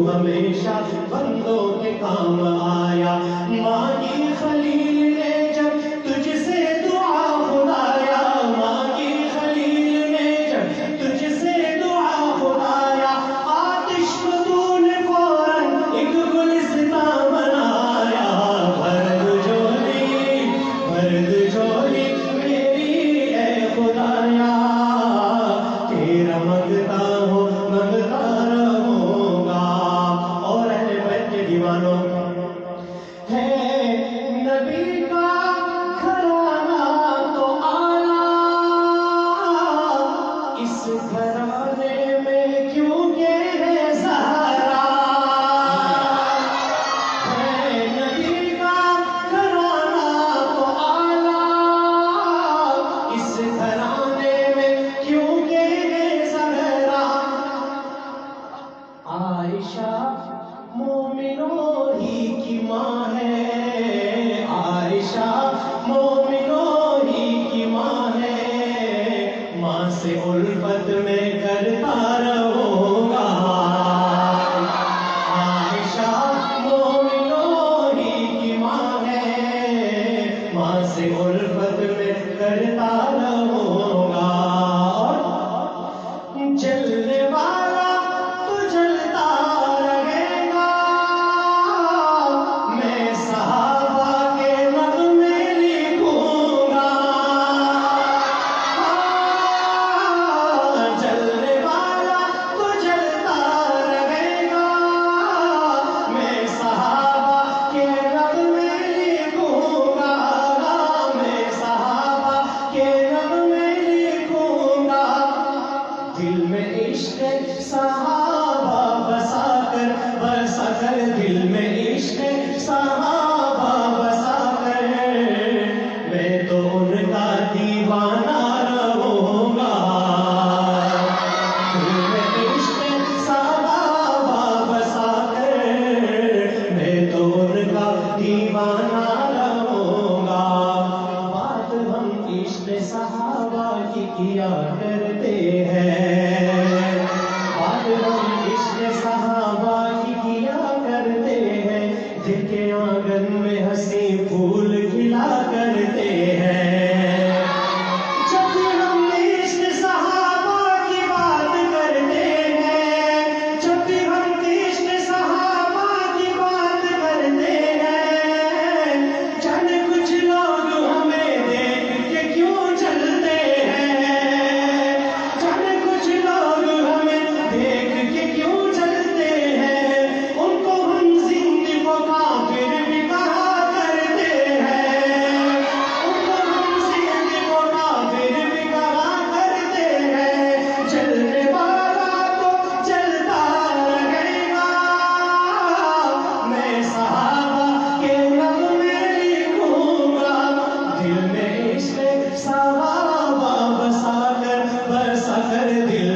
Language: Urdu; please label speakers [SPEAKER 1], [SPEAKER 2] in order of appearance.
[SPEAKER 1] ہمیشہ بندوں کے کام آیا. مانگی خلیل نے جب تجھ سے دعا خدایا، مانگی خلیل نے جب تجھ سے دعا خدایا، آتش کو تو نے فوراً ایک گلستان بنایا. بھر جھولی میری اے خدایا، تیرا منگتا رہوں گا. اور اہل بیت کے دیوانوں ہے نبی کا گھرانہ تو آلہ، اس گھرانے میں کیوں کہ ہے زہرا. ہے نبی کا گھرانہ تو آلہ، اس گھرانے میں کیوں کہ ہے زہرا. عائشہ مومنوں ہی کی ماں ہے، عائشہ مومنوں ہی کی ماں ہے. ماں سے الفت میں کرتا رہوں گا. عائشہ مومنوں ہی کی ماں ہے، ماں سے الفت میں کرتا رہوں گا. اور جلنے والا تو جلتا رہے گا، میں صحابہ کے نغمے لکھوں گا. جلنے والا تو جلتا رہے گا، میں صحابہ کے نغمے لکھوں گا. میں صحابہ کے نغمے لکھوں گا. دل میں عشق صحابہ بسا کر دل میں عشق صحابہ بسا کر، میں تو ان کا دیوانہ رہوں گا. دل میں عشق صحابہ بسا کر، میں تو ان کا دیوانہ رہوں گا. بات ہم عشق صحابہ کی کیا کرتے ہیں، بات ہم عشق صحابہ کی کیا کرتے ہیں. دل کے آنگن میں ہنسی پھول کھلا کرتے ہیں. جب بھی ہم عشق صحابہ کی بات کرتے ہیں، جب بھی ہم عشق صحابہ کی بات کرتے ہیں، جانے کچھ لوگ ہمیں دیکھ کے کیوں چلتے ہیں، جانے کچھ لوگ ہمیں دیکھ کے کیوں چلتے ہیں. ان کو ہم زندگی کو کافر بھی کہا کرتے ہیں، ان کو ہم زندگی کو کافر بھی کہا کرتے ہیں. چلنے والا تو چلتا رہے گا، میں صحابہ کے نغمے لکھوں گا. دل میں عشق صحابہ بسا کر دل